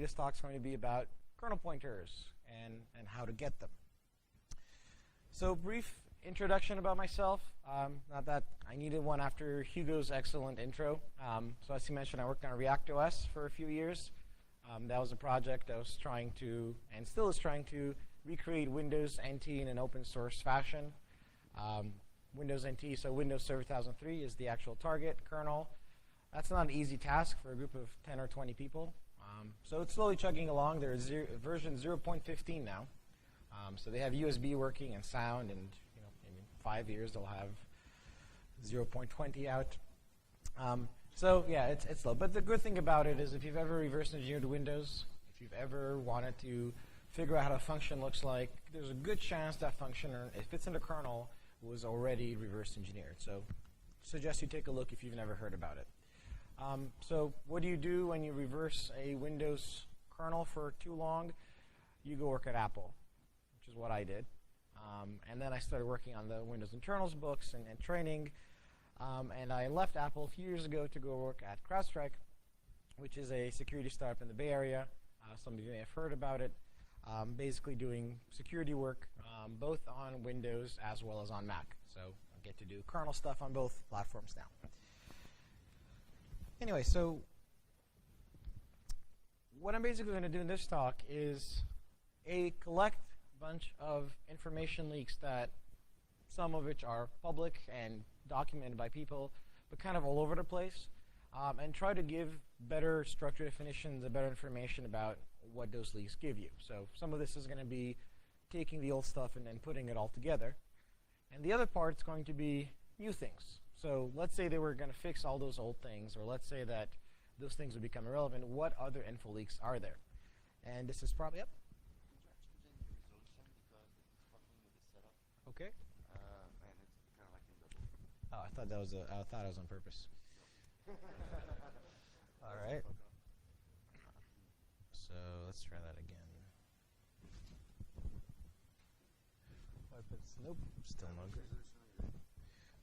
mostly this talk is going to be about kernel pointers and how to get them. So brief introduction about myself. Not that I needed one after Hugo's excellent intro. So as he mentioned, I worked on ReactOS for a few years. That was a project that was trying to, and still is trying to, recreate Windows NT in an open source fashion. Windows NT, so Windows Server 2003 is the actual target kernel. That's not an easy task for a group of 10 or 20 people. So it's slowly chugging along. There's version 0.15 now. So they have USB working and sound, and maybe in 5 years they'll have 0.20 out. So yeah, it's slow. But the good thing about it is if you've ever reverse engineered Windows, if you've ever wanted to figure out how a function looks like, there's a good chance that function, or if it's in the kernel, was already reverse engineered. So suggest you take a look if you've never heard about it. So what do you do when you reverse a Windows kernel for too long? You go work at Apple, which is what I did. And then I started working on the Windows internals books and training. And I left Apple a few years ago to go work at CrowdStrike, which is a security startup in the Bay Area. Some of you may have heard about it. Basically doing security work both on Windows as well as on Mac. So I get to do kernel stuff on both platforms now. Anyway, so what I'm basically going to do in this talk is collect a bunch of information leaks that some of which are public and documented by people, but kind of all over the place, and try to give better structure definitions and better information about what those leaks give you. So some of this is going to be taking the old stuff and then putting it all together. And the other part is going to be new things. So let's say they were going to fix all those old things, or let's say that those things would become irrelevant. What other info leaks are there? And this is probably, yep. Okay. Oh, I thought it was on purpose. All right. So let's try that again. Nope, still no good.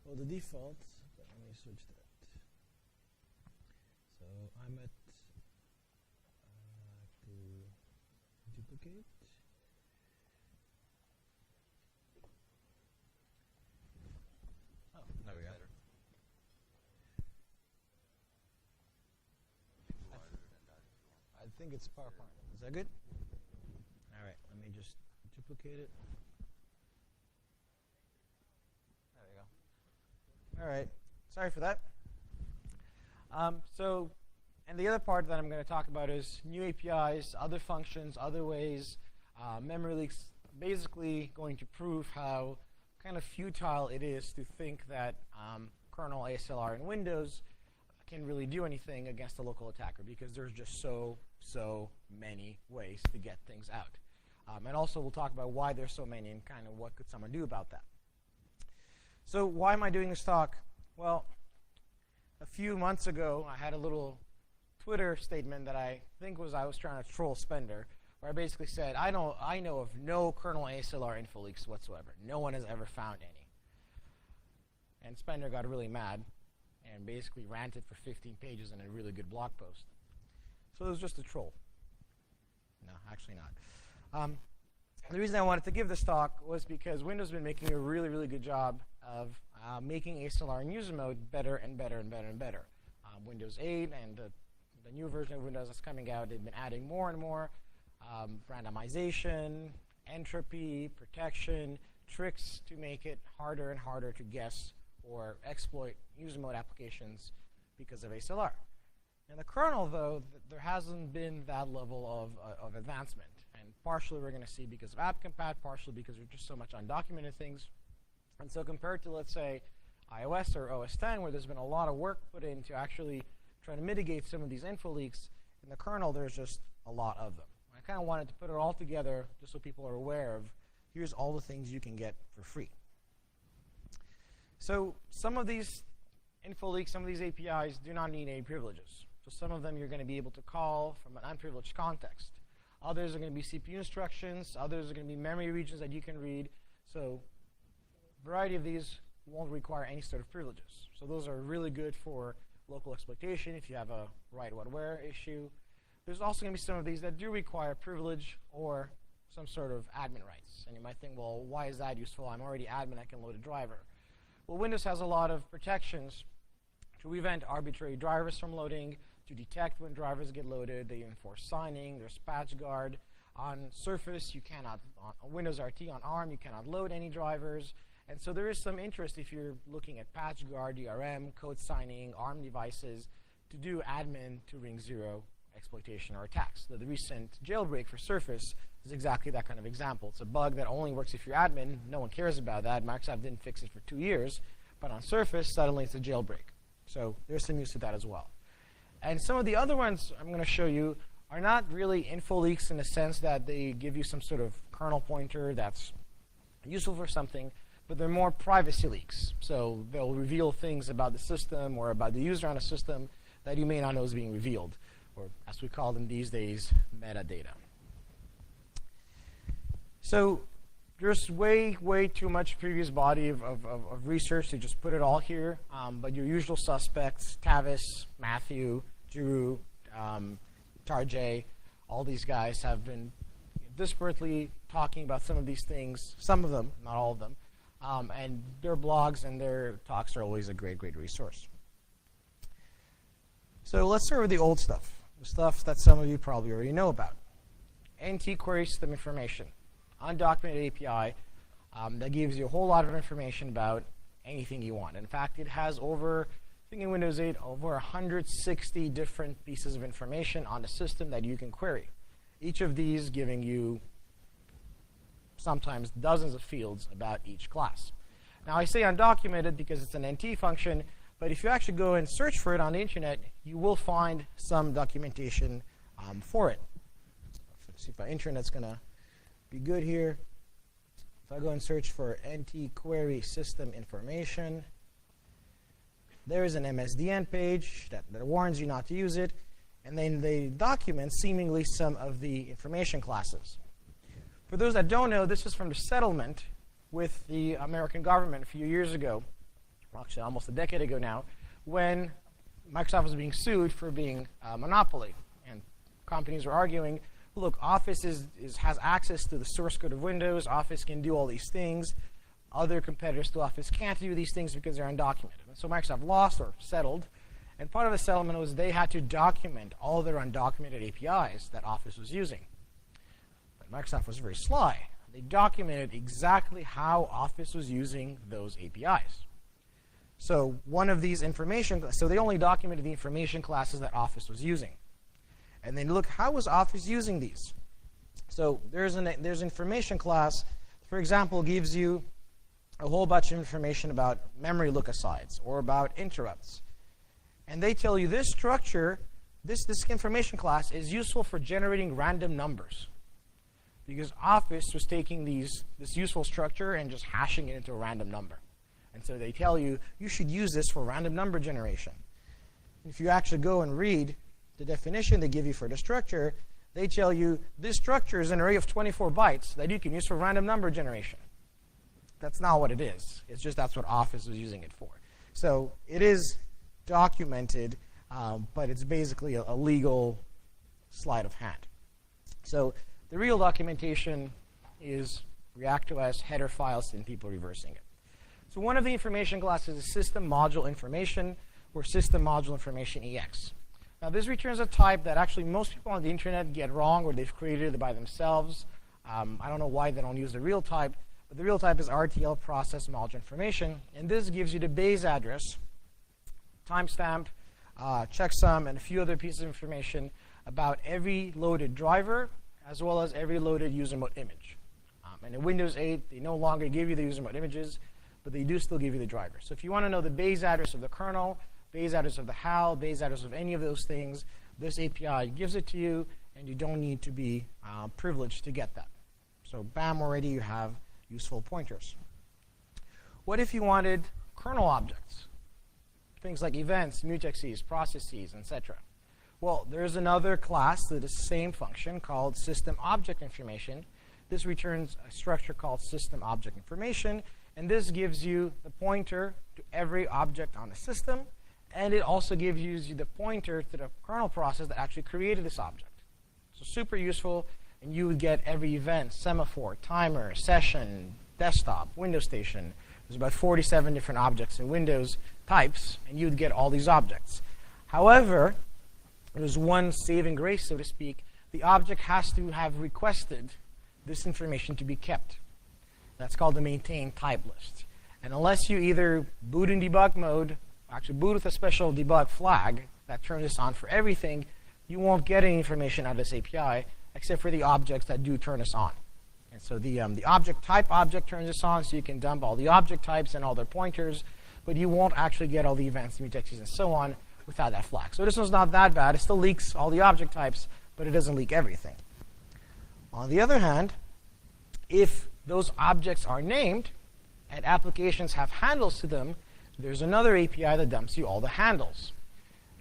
Well, the default, but let me switch that. So I'm at to duplicate. Oh, there we go. I think it's PowerPoint. Is that good? All right, let me just duplicate it. There we go. All right, sorry for that. And the other part that I'm going to talk about is new APIs, other functions, other ways, memory leaks, basically going to prove how kind of futile it is to think that kernel ASLR in Windows can really do anything against a local attacker, because there's just so many ways to get things out. And also we'll talk about why there's so many and kind of what could someone do about that. So why am I doing this talk? Well, a few months ago I had a little Twitter statement that I think was I was trying to troll Spender, where I basically said, I know of no kernel ASLR info leaks whatsoever. No one has ever found any. And Spender got really mad and basically ranted for 15 pages in a really good blog post. So it was just a troll. No, actually not. The reason I wanted to give this talk was because Windows has been making a really, really good job of making ASLR in user mode better and better and better and better. Windows 8 and the new version of Windows that's coming out, they've been adding more and more randomization, entropy, protection, tricks to make it harder and harder to guess or exploit user mode applications because of ASLR. In the kernel, though, there hasn't been that level of advancement. And partially we're going to see because of AppCompat, partially because there's just so much undocumented things. And so compared to, let's say, iOS or OS X, where there's been a lot of work put in to actually try to mitigate some of these info leaks, in the kernel there's just a lot of them. I kind of wanted to put it all together just so people are aware of, here's all the things you can get for free. So some of these info leaks, some of these APIs do not need any privileges. So some of them you're going to be able to call from an unprivileged context. Others are going to be CPU instructions. Others are going to be memory regions that you can read. So a variety of these won't require any sort of privileges. So those are really good for local exploitation if you have a write what where issue. there's also going to be some of these that do require privilege or some sort of admin rights. And you might think, well, why is that useful? I'm already admin, I can load a driver. Well, Windows has a lot of protections to prevent arbitrary drivers from loading, to detect when drivers get loaded. They enforce signing. There's patch guard. On Surface, you cannot, on Windows RT, on ARM, you cannot load any drivers. And so there is some interest if you're looking at patch guard, DRM, code signing, ARM devices, to do admin to ring 0 exploitation or attacks. So the recent jailbreak for Surface is exactly that kind of example. It's a bug that only works if you're admin. No one cares about that. Microsoft didn't fix it for 2 years. But on Surface, suddenly it's a jailbreak. So there's some use to that as well. And some of the other ones I'm going to show you are not really info leaks in the sense that they give you some sort of kernel pointer that's useful for something, but they're more privacy leaks. So they'll reveal things about the system or about the user on a system that you may not know is being revealed, or as we call them these days, metadata. So there's way too much previous body of research to just put it all here. But your usual suspects, Tavis, Matthew, Drew, Tarjay, all these guys have been disparately talking about some of these things, some of them, not all of them. And their blogs and their talks are always a great resource. So let's start with the old stuff, the stuff that some of you probably already know about. NT query system information, undocumented API that gives you a whole lot of information about anything you want. In fact, it has over, I think in Windows 8, over 160 different pieces of information on the system that you can query. Each of these giving you sometimes dozens of fields about each class. Now, I say undocumented because it's an NT function, but if you actually go and search for it on the internet, you will find some documentation for it. Let's see if my internet's going to be good here. If I go and search for NT query system information, there is an MSDN page that warns you not to use it, and then they document seemingly some of the information classes. For those that don't know, this is from the settlement with the American government a few years ago, well, actually almost a decade ago now, when Microsoft was being sued for being a monopoly. And companies were arguing, look, Office has access to the source code of Windows. Office can do all these things. Other competitors to Office can't do these things because they're undocumented. And so Microsoft lost or settled. And part of the settlement was they had to document all their undocumented APIs that Office was using. But Microsoft was very sly. They documented exactly how Office was using those APIs. So one of these so they only documented the information classes that Office was using. And then look, how was Office using these? So there's information class, for example, gives you a whole bunch of information about memory look-asides or about interrupts. And they tell you this structure, this information class is useful for generating random numbers. Because Office was taking this useful structure and just hashing it into a random number. And so they tell you, you should use this for random number generation. If you actually go and read the definition they give you for the structure, they tell you this structure is an array of 24 bytes that you can use for random number generation. That's not what it is. It's just that's what Office was using it for. So it is documented, but it's basically a legal sleight of hand. So the real documentation is React.OS header files and people reversing it. So one of the information classes is system module information, or system module information EX. Now this returns a type that actually most people on the internet get wrong, or they've created it by themselves. I don't know why they don't use the real type, but the real type is RTL process module information, and this gives you the base address, timestamp, checksum, and a few other pieces of information about every loaded driver, as well as every loaded user mode image. And in Windows 8, they no longer give you the user mode images, but they do still give you the driver. So if you want to know the base address of the kernel, base address of the HAL, base address of any of those things, this API gives it to you, and you don't need to be privileged to get that. So bam, already you have useful pointers. What if you wanted kernel objects? Things like events, mutexes, processes, etc. Well, there's another class to the same function called system object information. This returns a structure called system object information, and this gives you the pointer to every object on the system, and it also gives you the pointer to the kernel process that actually created this object. So super useful, and you would get every event, semaphore, timer, session, desktop, Windows Station. There's about 47 different objects in Windows types, and you'd get all these objects. However, there's one saving grace, so to speak. The object has to have requested this information to be kept. That's called the maintain type list. And unless you either boot in debug mode, actually boot with a special debug flag that turns this on for everything, you won't get any information out of this API except for the objects that do turn this on. And so the object type object turns this on, so you can dump all the object types and all their pointers, but you won't actually get all the events, mutexes, and so on without that flag. So this one's not that bad. It still leaks all the object types, but it doesn't leak everything. On the other hand, if those objects are named and applications have handles to them, there's another API that dumps you all the handles,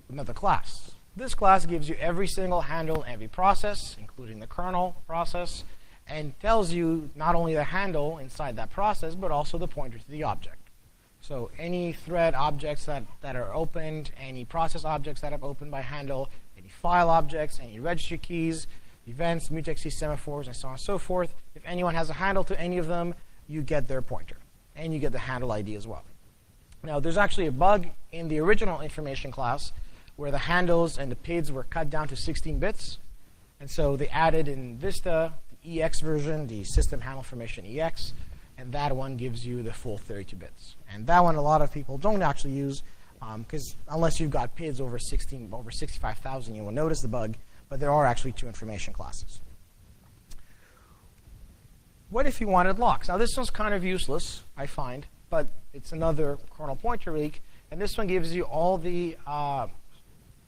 another class. This class gives you every single handle in every process, including the kernel process, and tells you not only the handle inside that process, but also the pointer to the object. So any thread objects that are opened, any process objects that are opened by handle, any file objects, any registry keys, events, mutexes, semaphores, and so on and so forth. If anyone has a handle to any of them, you get their pointer, and you get the handle ID as well. Now, there's actually a bug in the original information class where the handles and the PIDs were cut down to 16 bits. And so they added in Vista, the EX version, the system handle information EX, and that one gives you the full 32 bits. And that one a lot of people don't actually use, because unless you've got PIDs over 65,000, you will notice the bug, but there are actually two information classes. What if you wanted locks? Now this one's kind of useless, I find, but it's another kernel pointer leak, and this one gives you all the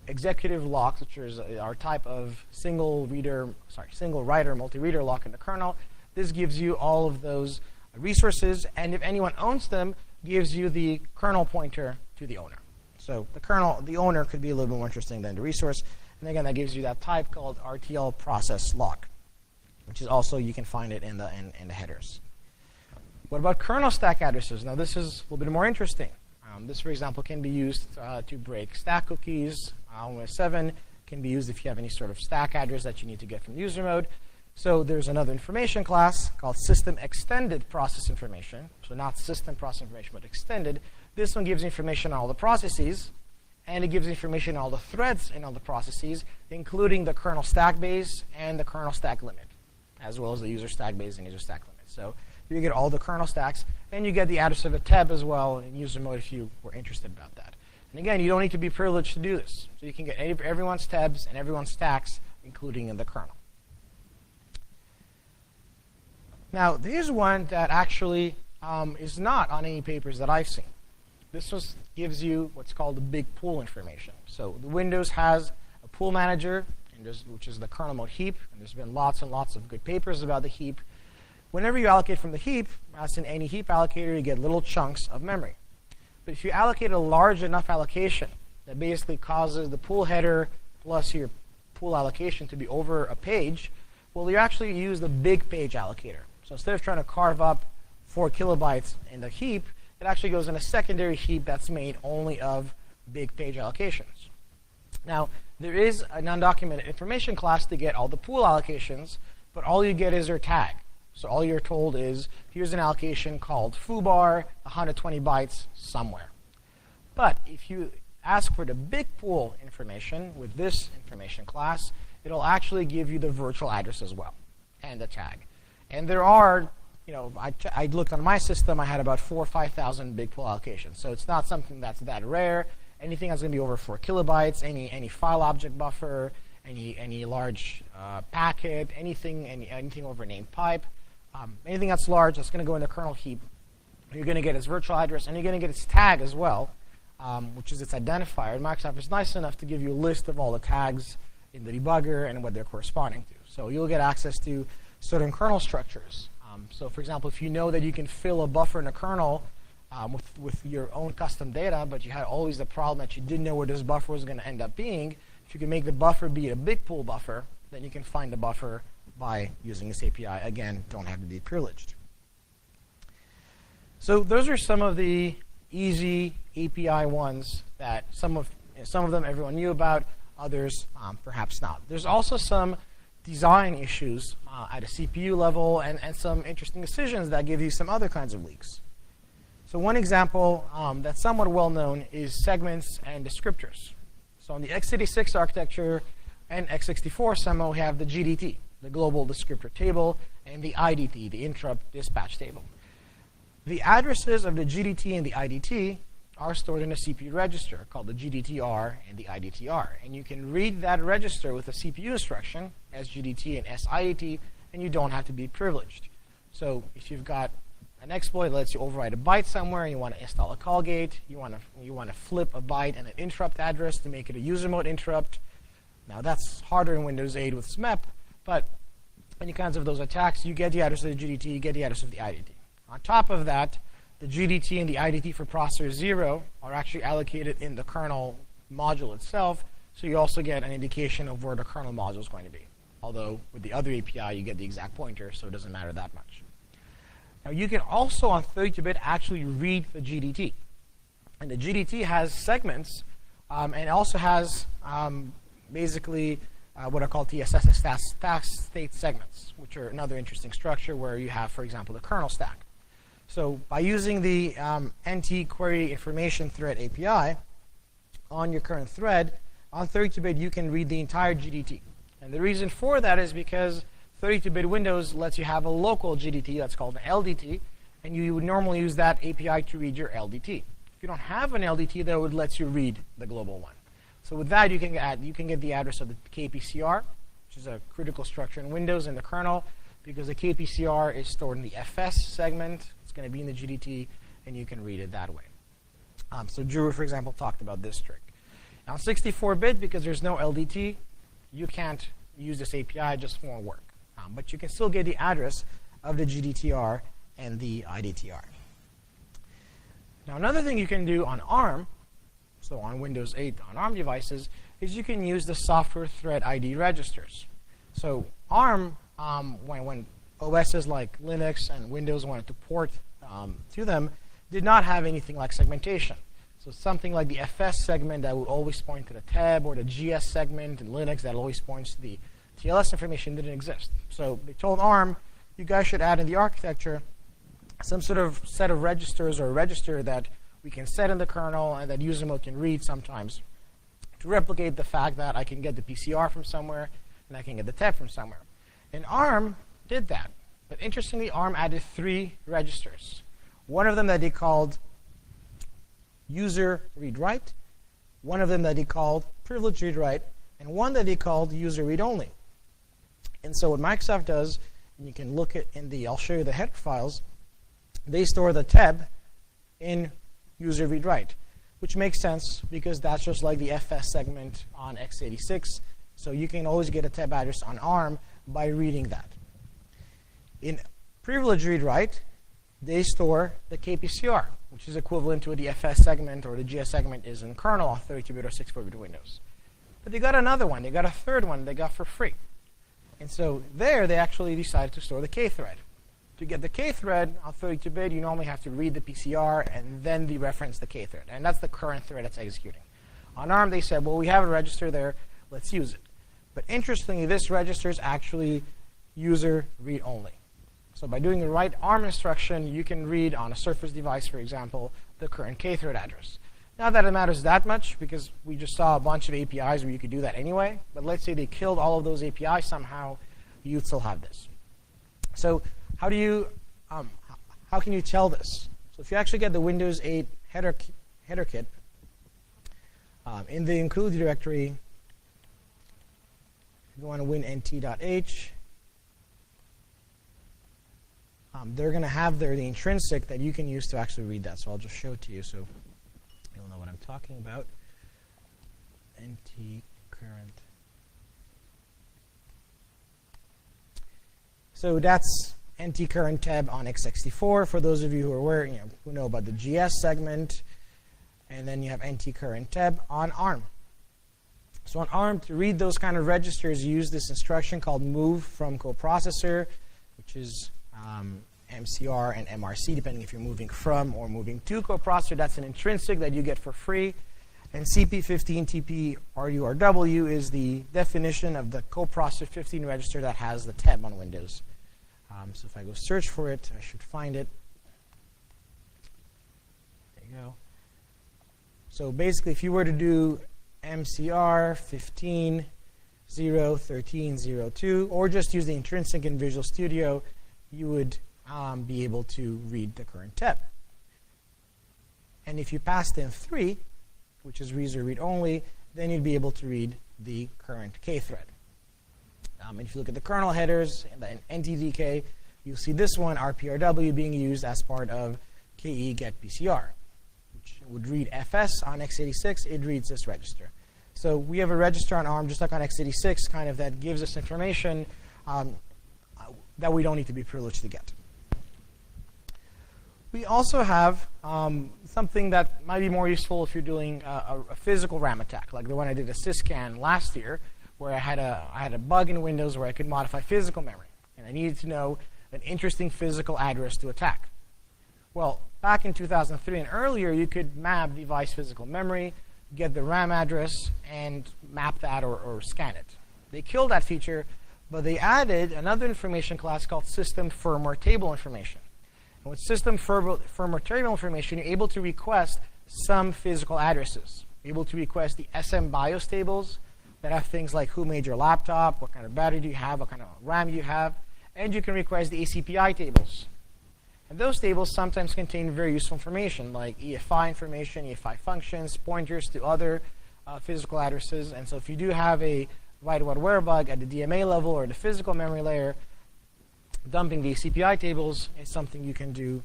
executive locks, which is our type of single writer, multi-reader lock in the kernel. This gives you all of those resources, and if anyone owns them, gives you the kernel pointer to the owner. So the owner could be a little bit more interesting than the resource. And again, that gives you that type called RTL process lock, which is also, you can find it in the headers. What about kernel stack addresses? Now this is a little bit more interesting. This, for example, can be used to break stack cookies. OS 7 can be used if you have any sort of stack address that you need to get from user mode. So there's another information class called system extended process information. So not system process information, but extended. This one gives information on all the processes, and it gives information on all the threads in all the processes, including the kernel stack base and the kernel stack limit, as well as the user stack base and user stack limit. So you get all the kernel stacks, and you get the address of a tab as well in user mode if you were interested about that. And again, you don't need to be privileged to do this. So you can get everyone's tabs and everyone's stacks, including in the kernel. Now, there's one that actually is not on any papers that I've seen. This gives you what's called the big pool information. So the Windows has a pool manager, which is the kernel mode heap. And there's been lots and lots of good papers about the heap. Whenever you allocate from the heap, as in any heap allocator, you get little chunks of memory. But if you allocate a large enough allocation that basically causes the pool header plus your pool allocation to be over a page, well, you actually use the big page allocator. So instead of trying to carve up 4 kilobytes in the heap, it actually goes in a secondary heap that's made only of big page allocations. Now, there is an undocumented information class to get all the pool allocations, but all you get is their tag. So all you're told is, here's an allocation called foobar, 120 bytes somewhere. But if you ask for the big pool information with this information class, it'll actually give you the virtual address as well, and the tag. And there are, I looked on my system, I had about 4,000 or 5,000 big pool allocations. So it's not something that's that rare. Anything that's going to be over 4 kilobytes, any file object buffer, any large packet, anything over named pipe, anything that's large that's going to go in the kernel heap, you're going to get its virtual address, and you're going to get its tag as well, which is its identifier. And Microsoft is nice enough to give you a list of all the tags in the debugger and what they're corresponding to. So you'll get access to certain kernel structures. So for example, if you know that you can fill a buffer in a kernel with your own custom data, but you had always the problem that you didn't know where this buffer was going to end up being, if you can make the buffer be a big pool buffer, then you can find the buffer by using this API. Again, don't have to be privileged. So those are some of the easy API ones that some of them everyone knew about, others perhaps not. There's also some design issues at a CPU level and some interesting decisions that give you some other kinds of leaks. So one example that's somewhat well known is segments and descriptors. So on the x86 architecture and x64 somehow we have the GDT, the global descriptor table, and the IDT, the interrupt dispatch table. The addresses of the GDT and the IDT are stored in a CPU register called the GDTR and the IDTR. And you can read that register with a CPU instruction, SGDT and SIDT, and you don't have to be privileged. So if you've got an exploit that lets you override a byte somewhere, and you want to install a call gate, you want to flip a byte and an interrupt address to make it a user mode interrupt. Now that's harder in Windows 8 with SMEP, but any kinds of those attacks, you get the address of the GDT, you get the address of the IDT. On top of that, the GDT and the IDT for processor 0 are actually allocated in the kernel module itself, so you also get an indication of where the kernel module is going to be. Although with the other API, you get the exact pointer, so it doesn't matter that much. Now you can also, on 32-bit, actually read the GDT. And the GDT has segments, and it also has basically what are called TSS, task state segments, which are another interesting structure where you have, for example, the kernel stack. So by using the NT query information thread API on your current thread, on 32-bit, you can read the entire GDT. And the reason for that is because 32-bit Windows lets you have a local GDT that's called an LDT, and you would normally use that API to read your LDT. If you don't have an LDT, that would let you read the global one. So with that, you can get the address of the KPCR, which is a critical structure in Windows in the kernel, because the KPCR is stored in the FS segment. It's going to be in the GDT, and you can read it that way. So Drew, for example, talked about this trick. Now, 64-bit, because there's no LDT, you can't use this API, it just won't work. But you can still get the address of the GDTR and the IDTR. Now, another thing you can do on ARM, so on Windows 8 on ARM devices, is you can use the software thread ID registers. So ARM, when OSs like Linux and Windows wanted to port to them, did not have anything like segmentation. So something like the FS segment that would always point to the tab, or the GS segment in Linux that always points to the TLS information didn't exist. So they told ARM, you guys should add in the architecture some sort of set of registers or a register that we can set in the kernel and that user mode can read sometimes to replicate the fact that I can get the PCR from somewhere and I can get the tab from somewhere. And ARM did that. But interestingly, ARM added 3 registers. One of them that they called user read-write, one of them that they called privilege read-write, and one that they called user read-only. And so what Microsoft does, and you can look at I'll show you the header files, they store the tab in user read-write, which makes sense because that's just like the FS segment on x86. So you can always get a tab address on ARM by reading that. In privilege read-write, they store the KPCR, which is equivalent to what the FS segment or the GS segment is in kernel on 32-bit or 64-bit Windows. But they got another one. They got a third one they got for free. And so there, they actually decided to store the K thread. To get the K thread on 32-bit, you normally have to read the PCR and then dereference the K thread. And that's the current thread that's executing. On ARM, they said, well, we have a register there. Let's use it. But interestingly, this register is actually user read-only. So by doing the right ARM instruction, you can read on a Surface device, for example, the current K thread address. Not that it matters that much, because we just saw a bunch of APIs where you could do that anyway. But let's say they killed all of those APIs somehow, you'd still have this. So how can you tell this? So if you actually get the Windows 8 header kit, in the include directory, you want to win nt.h. They're going to have there the intrinsic that you can use to actually read that. So I'll just show it to you so you'll know what I'm talking about. Nt current. So that's NT current tab on x64 for those of you who are aware, who know about the GS segment. And then you have NT current tab on ARM. So on ARM, to read those kind of registers, you use this instruction called move from coprocessor, which is MCR and MRC, depending if you're moving from or moving to coprocessor. That's an intrinsic that you get for free. And CP15TP-RURW is the definition of the coprocessor 15 register that has the TEB on Windows. So if I go search for it, I should find it. There you go. So basically, if you were to do MCR 15.0.13.02, or just use the intrinsic in Visual Studio, you would be able to read the current TEB. And if you passed in 3, which is read or read only, then you'd be able to read the current K thread. And if you look at the kernel headers and NTDK, you'll see this one, RPRW, being used as part of KE get PCR, which would read FS on x86. It reads this register. So we have a register on ARM, just like on x86, kind of that gives us information that we don't need to be privileged to get. We also have something that might be more useful if you're doing a physical RAM attack, like the one I did a syscan last year, where I had a bug in Windows where I could modify physical memory, and I needed to know an interesting physical address to attack. Well, back in 2003 and earlier, you could map device physical memory, get the RAM address, and map that or scan it. They killed that feature, but they added another information class called system firmware table information. And with system firmware table information, you're able to request some physical addresses. You're able to request the SM BIOS tables that have things like who made your laptop, what kind of battery do you have, what kind of RAM you have, and you can request the ACPI tables. And those tables sometimes contain very useful information, like EFI information, EFI functions, pointers to other physical addresses. And so if you do have a write-what-where bug at the DMA level or the physical memory layer, dumping the ACPI tables is something you can do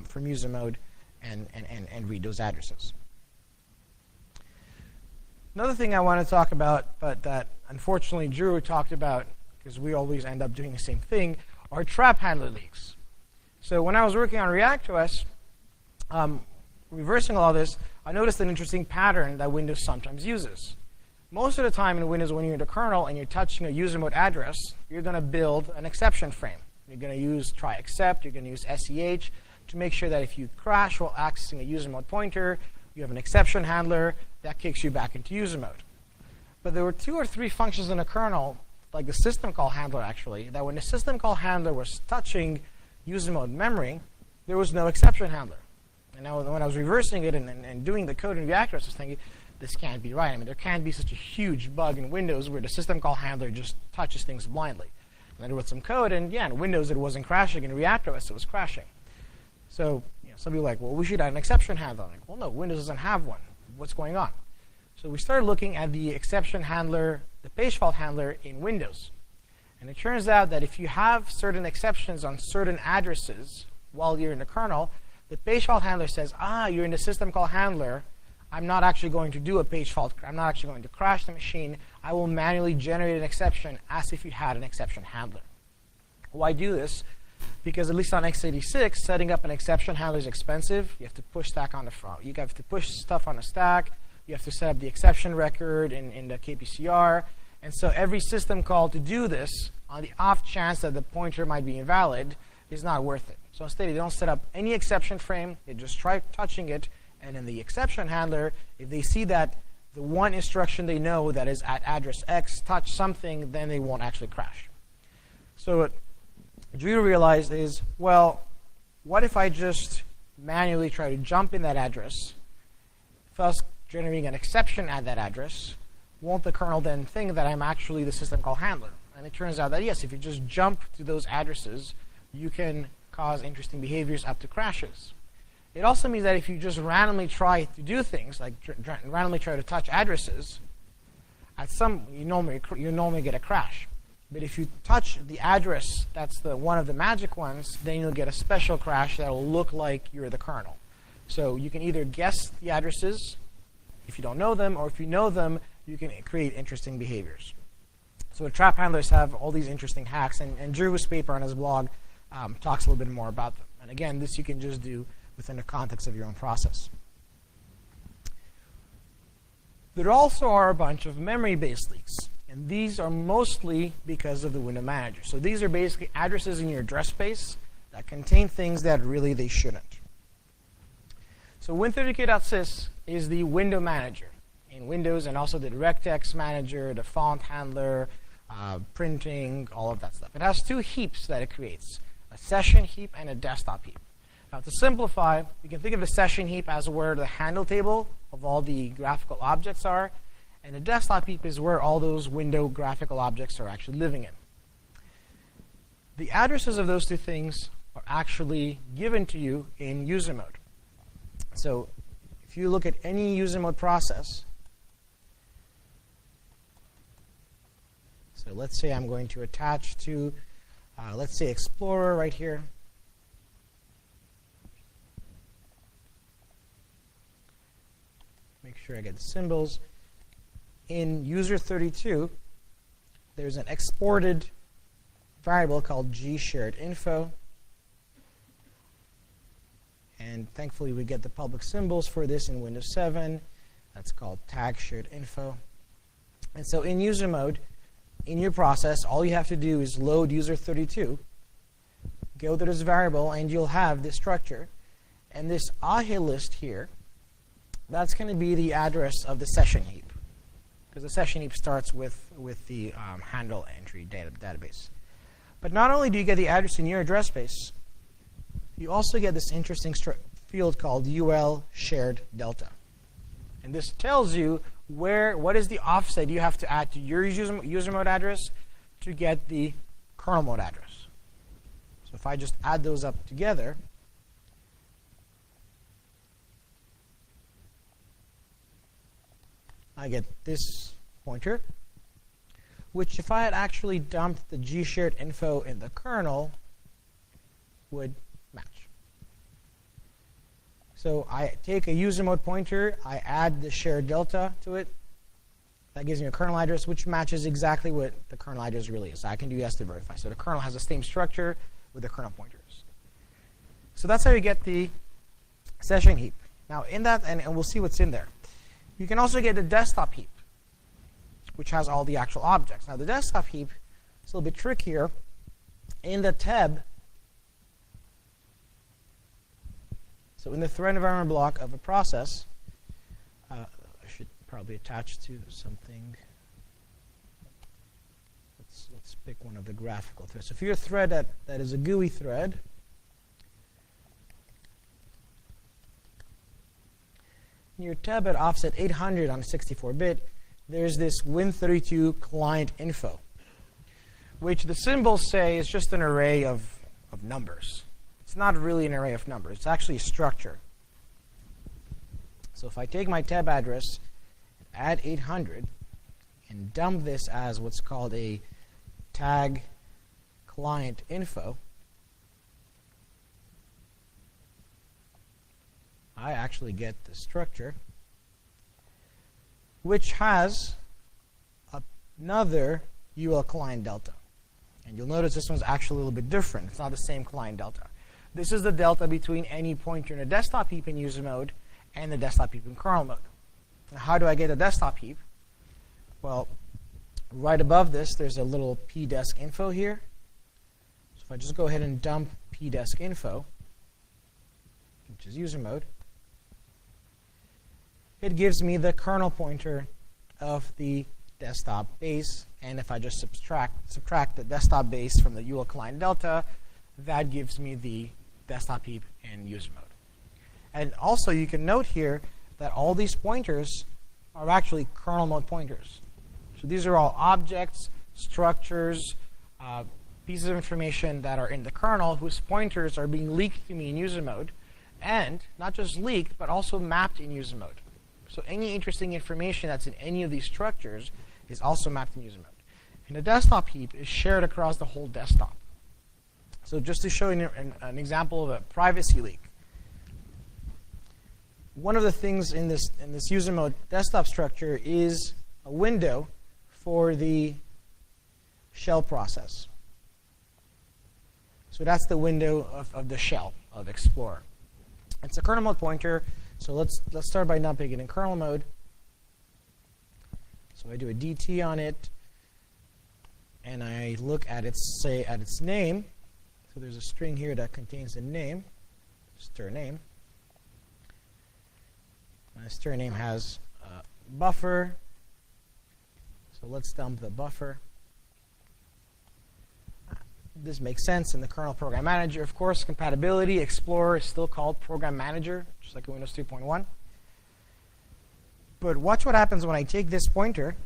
from user mode and read those addresses. Another thing I want to talk about, but that unfortunately Drew talked about, because we always end up doing the same thing, are trap handler leaks. So when I was working on ReactOS, reversing all this, I noticed an interesting pattern that Windows sometimes uses. Most of the time in Windows, when you're in the kernel and you're touching a user mode address, you're going to build an exception frame. You're going to use try except, you're going to use SEH to make sure that if you crash while accessing a user mode pointer, you have an exception handler that kicks you back into user mode. But there were 2 or 3 functions in the kernel, like the system call handler actually, that when the system call handler was touching user mode memory, there was no exception handler. And now when I was reversing it and doing the code in ReactOS, I was thinking, this can't be right. I mean, there can't be such a huge bug in Windows where the system call handler just touches things blindly. And I wrote some code, and yeah, in Windows it wasn't crashing. In ReactOS it was crashing. So some people are like, well, we should add an exception handler. I'm like, well, no, Windows doesn't have one. What's going on? So we started looking at the exception handler, the page fault handler in Windows. And it turns out that if you have certain exceptions on certain addresses while you're in the kernel, the page fault handler says, you're in the system call handler. I'm not actually going to do a page fault. I'm not actually going to crash the machine. I will manually generate an exception as if you had an exception handler. Why do this? Because at least on x86, setting up an exception handler is expensive. You have to push stack on the front. You have to push stuff on the stack. You have to set up the exception record in the KPCR. And so every system call to do this, on the off chance that the pointer might be invalid, is not worth it. So instead, they don't set up any exception frame. They just try touching it. And in the exception handler, if they see that the one instruction they know that is at address X touch something, then they won't actually crash. So what Drew realized is, well, what if I just manually try to jump in that address, thus generating an exception at that address? Won't the kernel then think that I'm actually the system call handler? And it turns out that, yes, if you just jump to those addresses, you can cause interesting behaviors up to crashes. It also means that if you just randomly try to do things, like randomly try to touch addresses, at you normally get a crash. But if you touch the address that's one of the magic ones, then you'll get a special crash that will look like you're the kernel. So you can either guess the addresses if you don't know them, or if you know them, you can create interesting behaviors. So trap handlers have all these interesting hacks, and Drew's paper on his blog talks a little bit more about them. And again, this you can just do within the context of your own process. There also are a bunch of memory-based leaks, and these are mostly because of the window manager. So these are basically addresses in your address space that contain things that really they shouldn't. So Win30k.sys is the window manager. in Windows, and also the DirectX manager, the font handler, printing, all of that stuff. It has two heaps that it creates, a session heap and a desktop heap. Now, to simplify, you can think of the session heap as where the handle table of all the graphical objects are, and the desktop heap is where all those window graphical objects are actually living in. The addresses of those two things are actually given to you in user mode. So if you look at any user mode process, so let's say I'm going to attach to, let's say, Explorer right here. Make sure I get the symbols. In user 32, there's an exported variable called gsharedInfo. And thankfully, we get the public symbols for this in Windows 7. That's called tag shared info. And so in user mode, in your process, all you have to do is load user 32, go to this variable, and you'll have this structure. And this AHE list here, that's going to be the address of the session heap, because the session heap starts with the handle entry database. But not only do you get the address in your address space, you also get this interesting field called UL shared delta. And this tells you what is the offset you have to add to your user mode address to get the kernel mode address. So if I just add those up together, I get this pointer, which if I had actually dumped the gsharedInfo in the kernel, would match. So I take a user mode pointer, I add the shared delta to it. That gives me a kernel address, which matches exactly what the kernel address really is. So I can do yes to verify. So the kernel has the same structure with the kernel pointers. So that's how you get the session heap. Now in that, and we'll see what's in there, you can also get the desktop heap, which has all the actual objects. Now the desktop heap is a little bit trickier. In the tab, so in the thread environment block of a process, I should probably attach to something. Let's pick one of the graphical threads. So if you're a thread that is a GUI thread, in your tab at offset 800 on a 64-bit, there's this Win32 client info, which the symbols say is just an array of numbers. It's not really an array of numbers. It's actually a structure. So if I take my tab address, add 800, and dump this as what's called a tag client info, I actually get the structure, which has another UL client delta. And you'll notice this one's actually a little bit different. It's not the same client delta. This is the delta between any pointer in a desktop heap in user mode and the desktop heap in kernel mode. Now, how do I get a desktop heap? Well, right above this, there's a little pdesk info here. So if I just go ahead and dump pdesk info, which is user mode, it gives me the kernel pointer of the desktop base. And if I just subtract the desktop base from the UL client delta, that gives me the desktop heap in user mode. And also, you can note here that all these pointers are actually kernel mode pointers. So these are all objects, structures, pieces of information that are in the kernel whose pointers are being leaked to me in user mode, and not just leaked, but also mapped in user mode. So any interesting information that's in any of these structures is also mapped in user mode. And the desktop heap is shared across the whole desktop. So just to show you an example of a privacy leak, one of the things in this user mode desktop structure is a window for the shell process. So that's the window of the shell of Explorer. It's a kernel mode pointer. So let's start by dumping it in kernel mode. So I do a DT on it, and I look at its name. So there's a string here that contains a name, stir name. My stir name has buffer. So let's dump the buffer. This makes sense in the kernel program manager. Of course, compatibility, Explorer is still called program manager, just like in Windows 3.1. But watch what happens when I take this pointer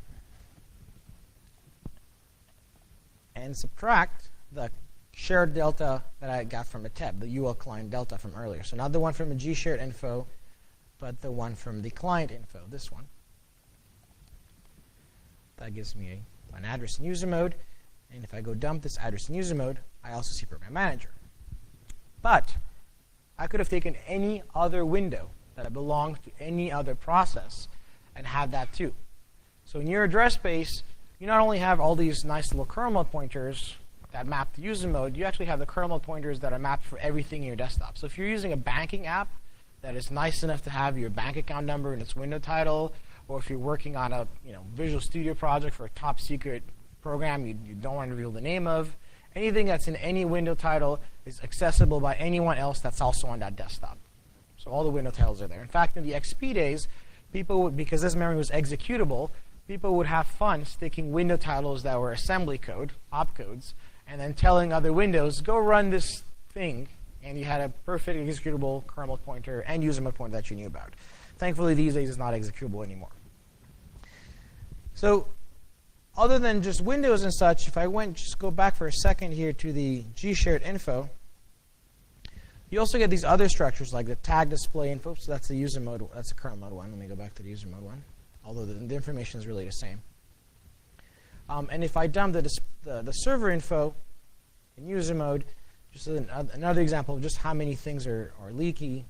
and subtract the shared delta that I got from the TEB, the UL client delta from earlier. So not the one from the G shared info, but the one from the client info, this one. That gives me an address in user mode. And if I go dump this address in user mode, I also see program manager. But I could have taken any other window that belonged to any other process and had that too. So in your address space, you not only have all these nice little kernel mode pointers that map to user mode, you actually have the kernel mode pointers that are mapped for everything in your desktop. So if you're using a banking app that is nice enough to have your bank account number and its window title, or if you're working on a Visual Studio project for a top secret program you don't want to reveal the name of, anything that's in any window title is accessible by anyone else that's also on that desktop. So all the window titles are there. In fact, in the XP days, people would, because this memory was executable, people would have fun sticking window titles that were assembly code, opcodes, and then telling other windows, go run this thing, and you had a perfect executable kernel pointer and user mode pointer that you knew about. Thankfully, these days it's not executable anymore. So other than just Windows and such, if I just go back for a second here to the G shared info, you also get these other structures like the tag display info. So that's the user mode, that's the kernel mode one. Let me go back to the user mode one, although the information is really the same. And if I dump the server info in user mode, just another example of just how many things are leaky,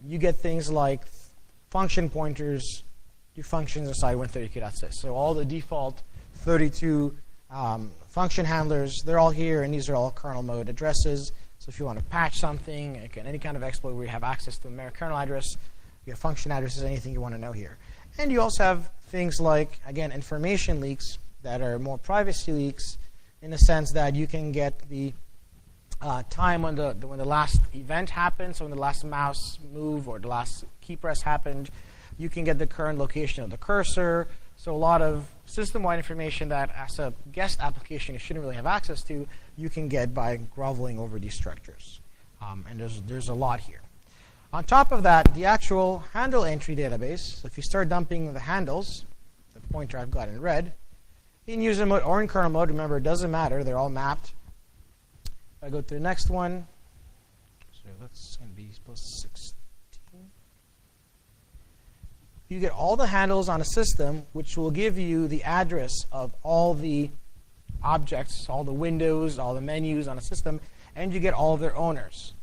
you get things like function pointers, your functions inside Win32.sys. So all the default 32 function handlers, they're all here, and these are all kernel mode addresses. So if you want to patch something, again, any kind of exploit where you have access to a kernel address, you have function addresses, anything you want to know here. And you also have things like, again, information leaks that are more privacy leaks in the sense that you can get the time when the last event happened, so when the last mouse move or the last key press happened. You can get the current location of the cursor. So a lot of system-wide information that as a guest application you shouldn't really have access to, you can get by groveling over these structures. And there's a lot here. On top of that, the actual handle entry database, so if you start dumping the handles, the pointer I've got in red, in user mode or in kernel mode, remember it doesn't matter, they're all mapped. If I go to the next one, so that's going to be supposed to 16. You get all the handles on a system, which will give you the address of all the objects, all the windows, all the menus on a system, and you get all of their owners.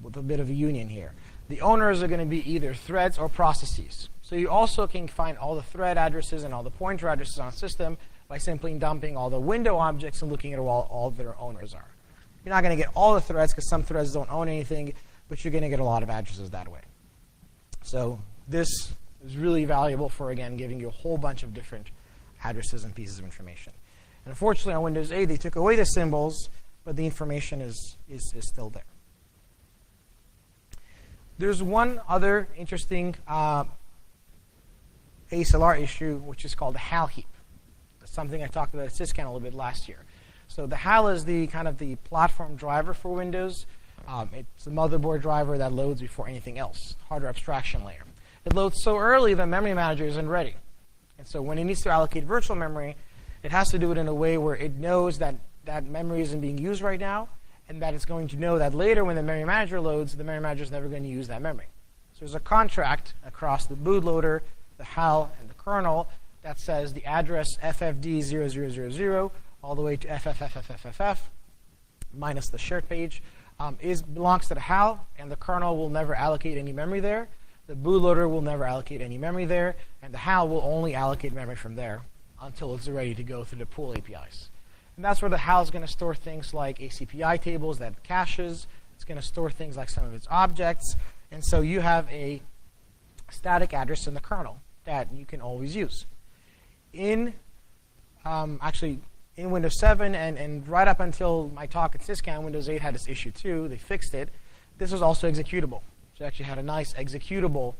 With a bit of a union here. The owners are going to be either threads or processes. So you also can find all the thread addresses and all the pointer addresses on a system by simply dumping all the window objects and looking at what all their owners are. You're not going to get all the threads because some threads don't own anything, but you're going to get a lot of addresses that way. So this is really valuable for, again, giving you a whole bunch of different addresses and pieces of information. And unfortunately, on Windows 8, they took away the symbols, but the information is still there. There's one other interesting ASLR issue, which is called the HAL heap. That's something I talked about at SysCan a little bit last year. So the HAL is the kind of the platform driver for Windows. It's the motherboard driver that loads before anything else, hardware abstraction layer. It loads so early the memory manager isn't ready. And so when it needs to allocate virtual memory, it has to do it in a way where it knows that that memory isn't being used right now, and that it's going to know that later when the memory manager loads, the memory manager is never going to use that memory. So there's a contract across the bootloader, the HAL, and the kernel that says the address FFD0000 all the way to FFFFFF minus the shared page belongs to the HAL, and the kernel will never allocate any memory there. The bootloader will never allocate any memory there, and the HAL will only allocate memory from there until it's ready to go through the pool APIs. And that's where the HAL is going to store things like ACPI tables that it caches. It's going to store things like some of its objects. And so you have a static address in the kernel that you can always use. Actually, in Windows 7 and right up until my talk at SysCan, Windows 8 had this issue too. They fixed it. This was also executable. So it actually had a nice executable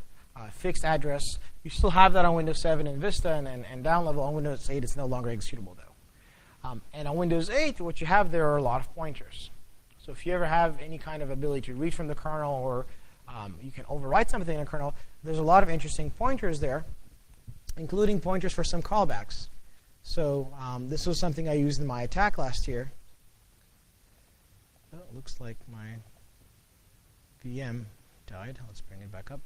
fixed address. You still have that on Windows 7 and Vista, and down level on Windows 8 it's no longer executable though. And on Windows 8, what you have there are a lot of pointers. So if you ever have any kind of ability to read from the kernel, or you can overwrite something in the kernel, there's a lot of interesting pointers there, including pointers for some callbacks. So this was something I used in my attack last year. Oh, it looks like my VM died. Let's bring it back up.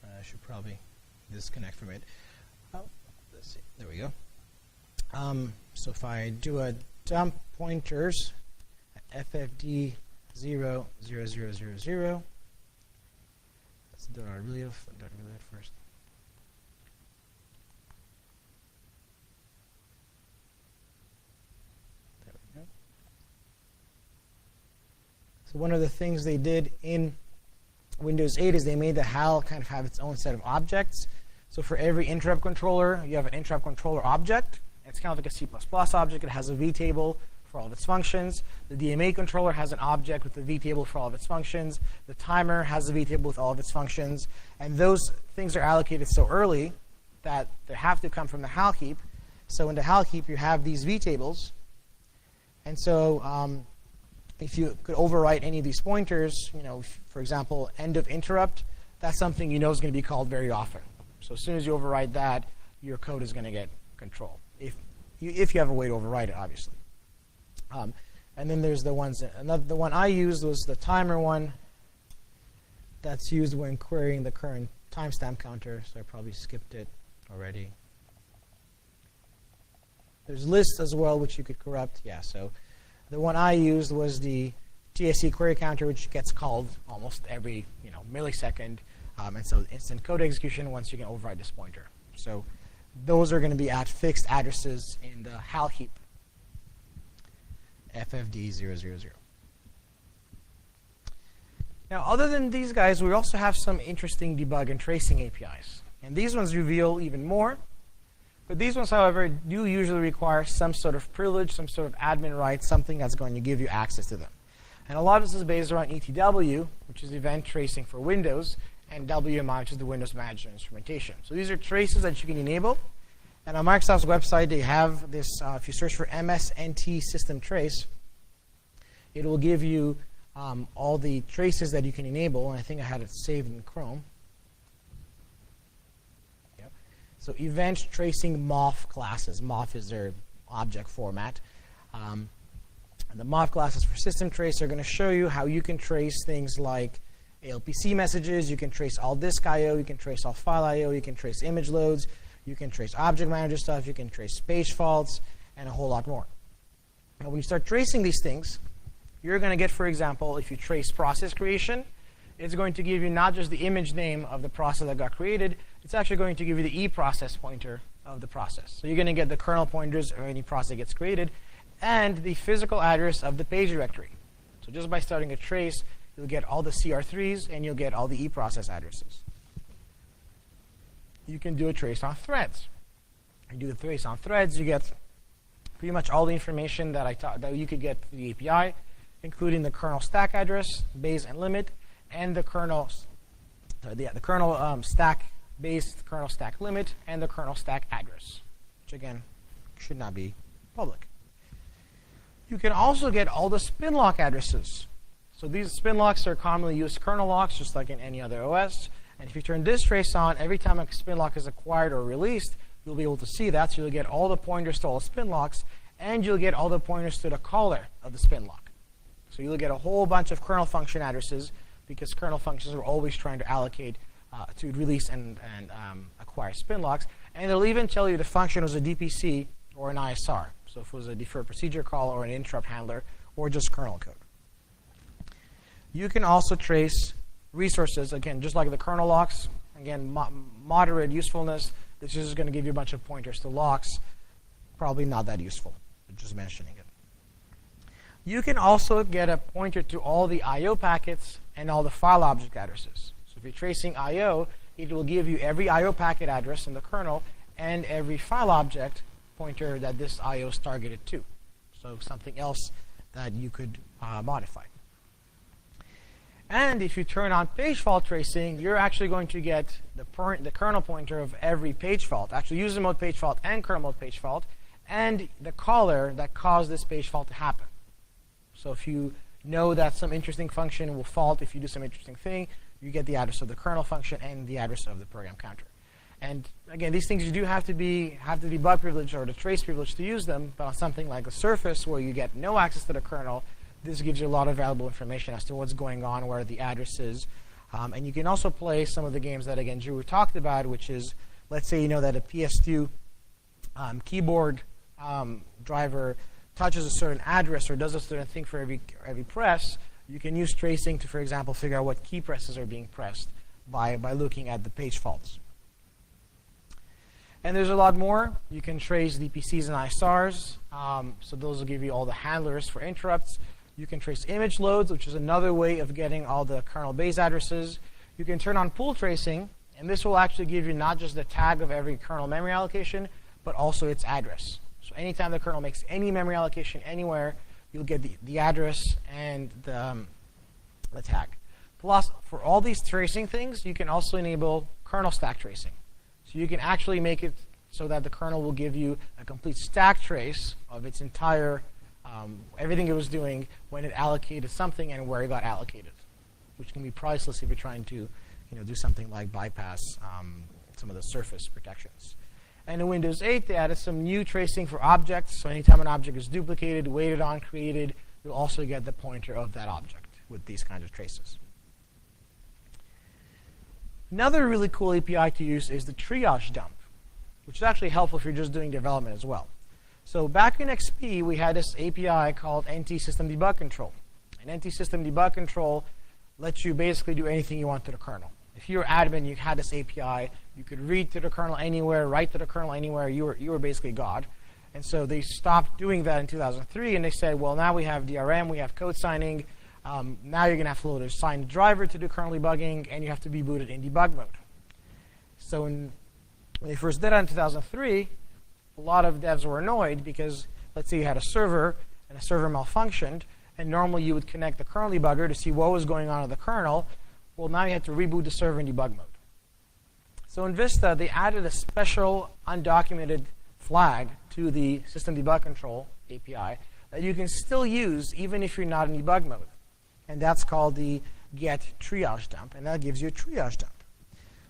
I should probably disconnect from it. Oh, let's see. There we go. So if I do a dump pointers ffd 0, 0, 0, 0, 0. Let's do our relief first. There we go. So one of the things they did in Windows 8 is they made the HAL kind of have its own set of objects. So for every interrupt controller, you have an interrupt controller object. It's kind of like a C++ object. It has a vtable for all of its functions. The DMA controller has an object with a vtable for all of its functions. The timer has a vtable with all of its functions. And those things are allocated so early that they have to come from the HAL heap. So in the HAL heap, you have these vtables. And so if you could overwrite any of these pointers, for example, end of interrupt, that's something you know is going to be called very often. So as soon as you overwrite that, your code is going to get control, if you have a way to overwrite it, obviously. And then there's the ones, the one I used was the timer one. That's used when querying the current timestamp counter, so I probably skipped it already. There's lists as well, which you could corrupt. Yeah, so the one I used was the TSC query counter, which gets called almost every millisecond. And so instant code execution once you can override this pointer. So those are going to be at fixed addresses in the HAL heap. FFD000. Now, other than these guys, we also have some interesting debug and tracing APIs. And these ones reveal even more. But these ones, however, do usually require some sort of privilege, some sort of admin rights, something that's going to give you access to them. And a lot of this is based around ETW, which is event tracing for Windows, and WMI, which is the Windows Management Instrumentation. So these are traces that you can enable. And on Microsoft's website, they have this, if you search for MSNT system trace, it will give you all the traces that you can enable. And I think I had it saved in Chrome. Yep. So event tracing MOF classes. MOF is their object format. And the MOF classes for system trace are going to show you how you can trace things like ALPC messages. You can trace all disk I/O. You can trace all file I/O. You can trace image loads. You can trace object manager stuff. You can trace page faults, and a whole lot more. Now, when you start tracing these things, you're going to get, for example, if you trace process creation, it's going to give you not just the image name of the process that got created, it's actually going to give you the eProcess pointer of the process. So you're going to get the kernel pointers of any process that gets created, and the physical address of the page directory. So just by starting a trace, you'll get all the CR3s, and you'll get all the eProcess addresses. You can do a trace on threads. You do the trace on threads, you get pretty much all the information that that you could get through the API, including the kernel stack address, base and limit, and the kernel, stack base, kernel stack limit, and the kernel stack address, which again should not be public. You can also get all the spin lock addresses. So these spin locks are commonly used kernel locks, just like in any other OS. And if you turn this trace on, every time a spin lock is acquired or released, you'll be able to see that. So you'll get all the pointers to all the spin locks, and you'll get all the pointers to the caller of the spin lock. So you'll get a whole bunch of kernel function addresses, because kernel functions are always trying to allocate to release and acquire spin locks. And they'll even tell you the function was a DPC or an ISR. So if it was a deferred procedure call or an interrupt handler or just kernel code. You can also trace resources, again, just like the kernel locks. Again, moderate usefulness. This is going to give you a bunch of pointers to locks. Probably not that useful, but just mentioning it. You can also get a pointer to all the I/O packets and all the file object addresses. So if you're tracing I/O, it will give you every I/O packet address in the kernel and every file object pointer that this IO is targeted to. So something else that you could modify. And if you turn on page fault tracing, you're actually going to get the kernel pointer of every page fault, actually user mode page fault and kernel mode page fault, and the caller that caused this page fault to happen. So if you know that some interesting function will fault if you do some interesting thing, you get the address of the kernel function and the address of the program counter. And again, these things you do have to be bug privilege or the trace privilege to use them, but on something like a surface where you get no access to the kernel, this gives you a lot of valuable information as to what's going on, where the address is. And you can also play some of the games that, again, Drew talked about, which is, let's say you know that a PS2 keyboard driver touches a certain address or does a certain thing for every press. You can use tracing to, for example, figure out what key presses are being pressed by looking at the page faults. And there's a lot more. You can trace DPCs and ISRs. So those will give you all the handlers for interrupts. You can trace image loads, which is another way of getting all the kernel base addresses. You can turn on pool tracing, and this will actually give you not just the tag of every kernel memory allocation, but also its address. So anytime the kernel makes any memory allocation anywhere, you'll get the address and the tag. Plus, for all these tracing things, you can also enable kernel stack tracing. So you can actually make it so that the kernel will give you a complete stack trace of its entire everything it was doing when it allocated something and where it got allocated, which can be priceless if you're trying to do something like bypass some of the surface protections. And in Windows 8, they added some new tracing for objects. So anytime an object is duplicated, waited on, created, you'll also get the pointer of that object with these kinds of traces. Another really cool API to use is the triage dump, which is actually helpful if you're just doing development as well. So back in XP, we had this API called NT System Debug Control. And NT System Debug Control lets you basically do anything you want to the kernel. If you're admin, you had this API. You could read to the kernel anywhere, write to the kernel anywhere. You were basically God. And so they stopped doing that in 2003, and they said, well, now we have DRM, we have code signing. Now you're going to have to load a signed driver to do kernel debugging, and you have to be booted in debug mode. So when they first did that in 2003, a lot of devs were annoyed because, let's say you had a server, and a server malfunctioned, and normally you would connect the kernel debugger to see what was going on with the kernel. Well, now you had to reboot the server in debug mode. So in Vista, they added a special undocumented flag to the System Debug Control API that you can still use even if you're not in debug mode. And that's called the get triage dump, and that gives you a triage dump.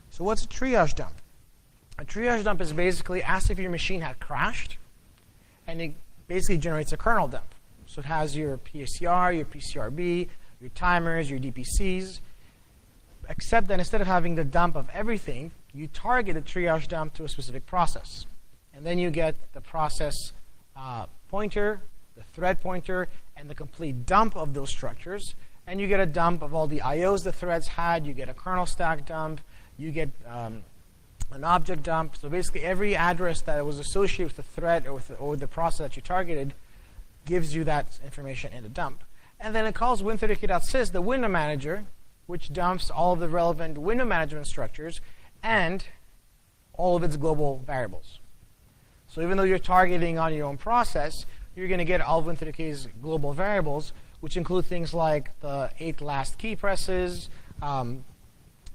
So what's a triage dump? A triage dump is basically as if your machine had crashed, and it basically generates a kernel dump. So it has your PCR, your PCRB, your timers, your DPCs, except that instead of having the dump of everything, you target a triage dump to a specific process. And then you get the process pointer, the thread pointer, and the complete dump of those structures. And you get a dump of all the IOs the threads had. You get a kernel stack dump. You get an object dump. So basically, every address that was associated with the thread or the process that you targeted gives you that information in the dump. And then it calls win32k.sys, the window manager, which dumps all of the relevant window management structures and all of its global variables. So even though you're targeting on your own process, you're going to get all of win32k's global variables, which include things like the 8 last key presses,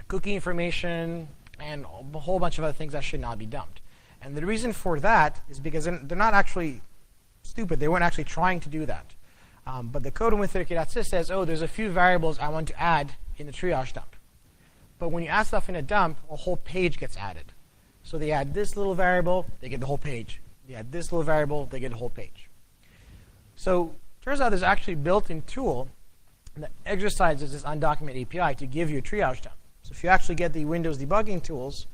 cookie information, and a whole bunch of other things that should not be dumped. And the reason for that is because they're not actually stupid. They weren't actually trying to do that. But the code in win32k.sys says, oh, there's a few variables I want to add in the triage dump. But when you add stuff in a dump, a whole page gets added. So they add this little variable, they get the whole page. They add this little variable, they get the whole page. So turns out there's actually a built-in tool that exercises this undocumented API to give you a triage dump. So if you actually get the Windows debugging tools,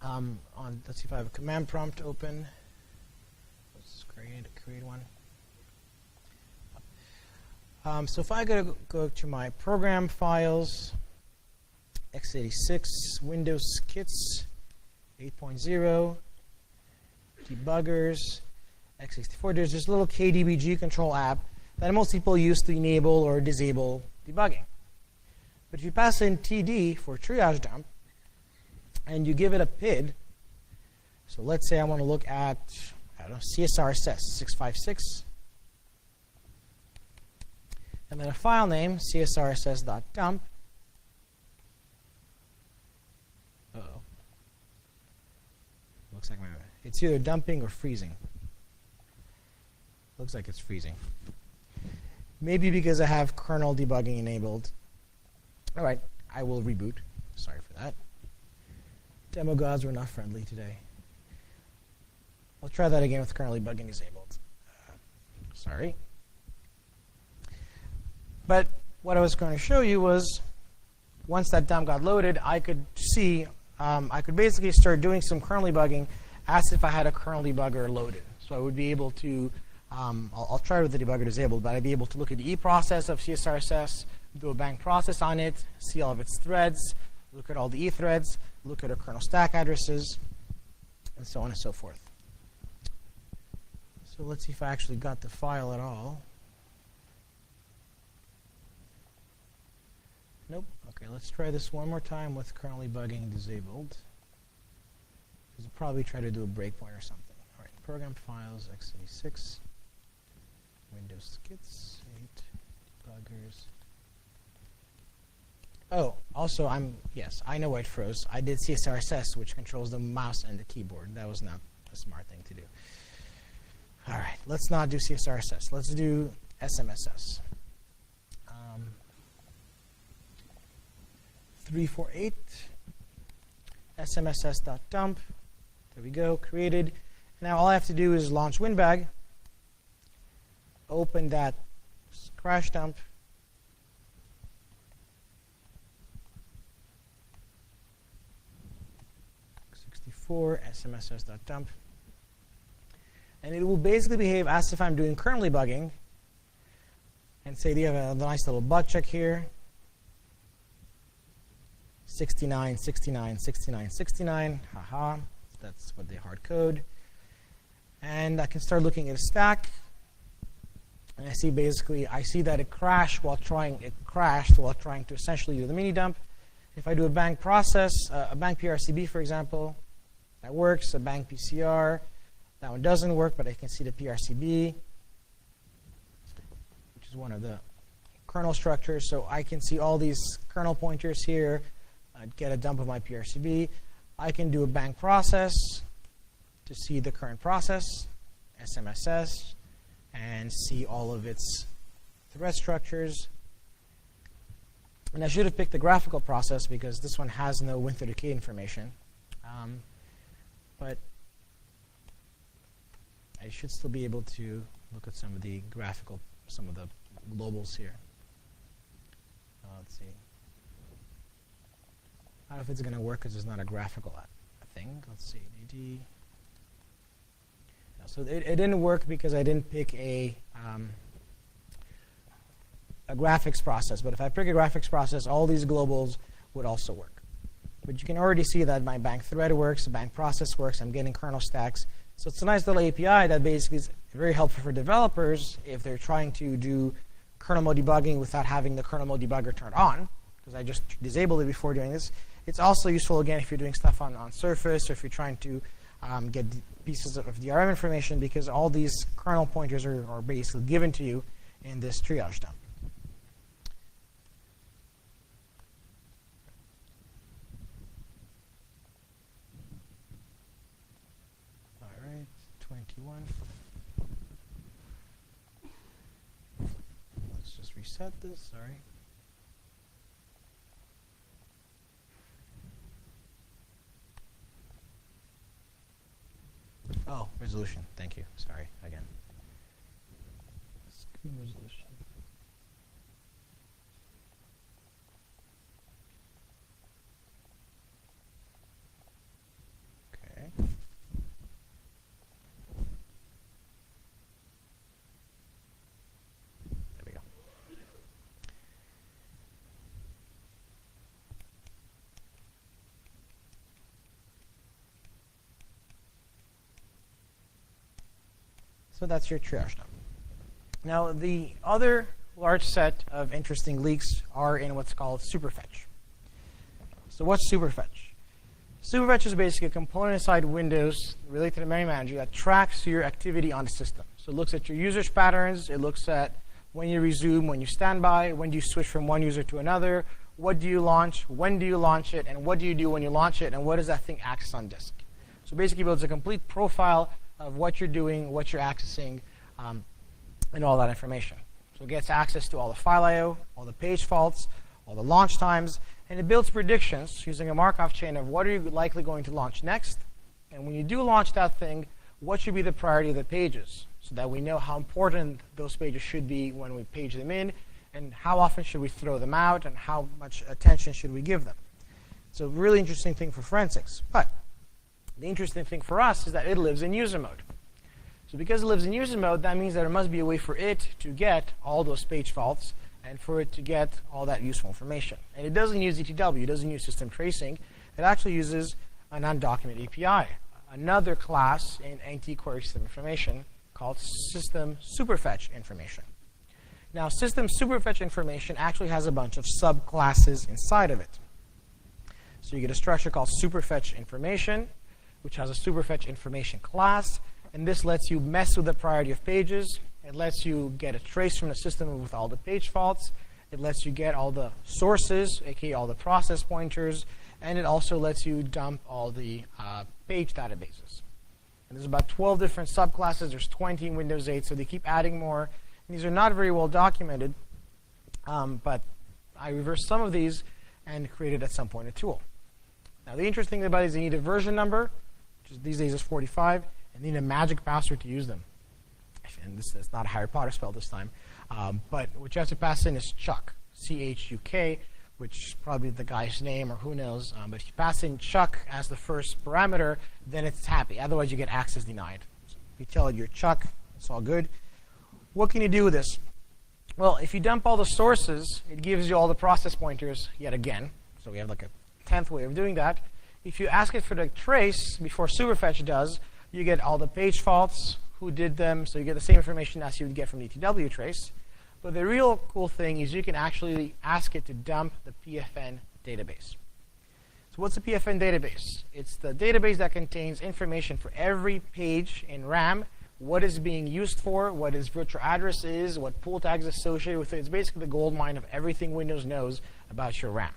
let's see if I have a command prompt open. Let's create one. So if I go to my program files, x86, Windows kits, 8.0, debuggers, x64, there's this little KDBG control app that most people use to enable or disable debugging. But if you pass in TD for triage dump, and you give it a PID, So let's say I want to look at, I don't know, CSRSS 656. And then a file name, csrss.dump. Uh-oh. Looks like it's either dumping or freezing. Looks like it's freezing. Maybe because I have kernel debugging enabled. All right, I will reboot. Sorry for that. Demo gods were not friendly today. I'll try that again with kernel debugging disabled. Sorry. But what I was going to show you was, once that dump got loaded, I could see, I could basically start doing some kernel debugging as if I had a kernel debugger loaded. So I would be able to, I'll try with the debugger disabled, but I'd be able to look at the e-process of CSRSS, do a bang process on it, see all of its threads, look at all the e-threads, look at our kernel stack addresses, and so on and so forth. So let's see if I actually got the file at all. Nope. Okay, let's try this one more time with kernel debugging disabled. Because we'll probably try to do a breakpoint or something. All right, program files, x86, Windows skits, 8, debuggers. Oh, also, yes, I know why it froze. I did CSRSS, which controls the mouse and the keyboard. That was not a smart thing to do. All right, let's not do CSRSS. Let's do SMSS. 348 smss.dump. There we go, created. Now all I have to do is launch WinBag, open that crash dump, smss.dump, and it will basically behave as if I'm doing kernel debugging, and say, do you have a nice little bug check here? 69, 69, 69, 69. Haha. That's what they hard code. And I can start looking at a stack. And I see that it crashed while trying to essentially do the mini dump. If I do a bang process, a bang PRCB, for example, that works. A bang PCR, that one doesn't work, but I can see the PRCB, which is one of the kernel structures. So I can see all these kernel pointers here. I'd get a dump of my PRCB. I can do a bang process to see the current process, SMSS, and see all of its thread structures. And I should have picked the graphical process because this one has no Win32k information. But I should still be able to look at some of the globals here. Let's see. I don't know if it's going to work because it's not a graphical thing. Let's see. AD. No, so it didn't work because I didn't pick a graphics process. But if I pick a graphics process, all these globals would also work. But you can already see that my bang thread works, the bang process works. I'm getting kernel stacks. So it's a nice little API that basically is very helpful for developers if they're trying to do kernel mode debugging without having the kernel mode debugger turned on, because I just disabled it before doing this. It's also useful, again, if you're doing stuff on Surface or if you're trying to get pieces of DRM information, because all these kernel pointers are basically given to you in this triage dump. All right, 21. Let's just reset this, sorry. Oh, resolution. Thank you. Sorry, again. Screen resolution. Okay. There we go. So that's your triage dump. Now, the other large set of interesting leaks are in what's called superfetch. So what's superfetch? Superfetch is basically a component inside Windows related to the Memory Manager that tracks your activity on the system. So it looks at your usage patterns. It looks at when you resume, when you stand by, when do you switch from one user to another, what do you launch, when do you launch it, and what do you do when you launch it, and what does that thing access on disk. So basically it builds a complete profile of what you're doing, what you're accessing, and all that information. So it gets access to all the file I/O, all the page faults, all the launch times, and it builds predictions using a Markov chain of what are you likely going to launch next, and when you do launch that thing, what should be the priority of the pages, so that we know how important those pages should be when we page them in, and how often should we throw them out, and how much attention should we give them. It's a really interesting thing for forensics. But the interesting thing for us is that it lives in user mode. So because it lives in user mode, that means that there must be a way for it to get all those page faults and for it to get all that useful information. And it doesn't use ETW. It doesn't use system tracing. It actually uses an undocumented API, another class in anti-query system information called system superfetch information. Now, system superfetch information actually has a bunch of subclasses inside of it. So you get a structure called superfetch information, which has a superfetch information class. And this lets you mess with the priority of pages. It lets you get a trace from the system with all the page faults. It lets you get all the sources, aka all the process pointers. And it also lets you dump all the page databases. And there's about 12 different subclasses. There's 20 in Windows 8, so they keep adding more. And these are not very well documented, but I reversed some of these and created at some point a tool. Now, the interesting thing about it is you need a version number, which these days is 45, and you need a magic password to use them. And this is not a Harry Potter spell this time. But what you have to pass in is Chuck, C-H-U-K, which is probably the guy's name or who knows. But if you pass in Chuck as the first parameter, then it's happy. Otherwise, you get access denied. So if you tell it you're Chuck, it's all good. What can you do with this? Well, if you dump all the sources, it gives you all the process pointers yet again. So we have like a 10th way of doing that. If you ask it for the trace before superfetch does, you get all the page faults, who did them, so you get the same information as you would get from the ETW trace. But the real cool thing is you can actually ask it to dump the PFN database. So what's a PFN database? It's the database that contains information for every page in RAM, what is being used for, what its virtual address is, what pool tags associated with it. It's basically the gold mine of everything Windows knows about your RAM.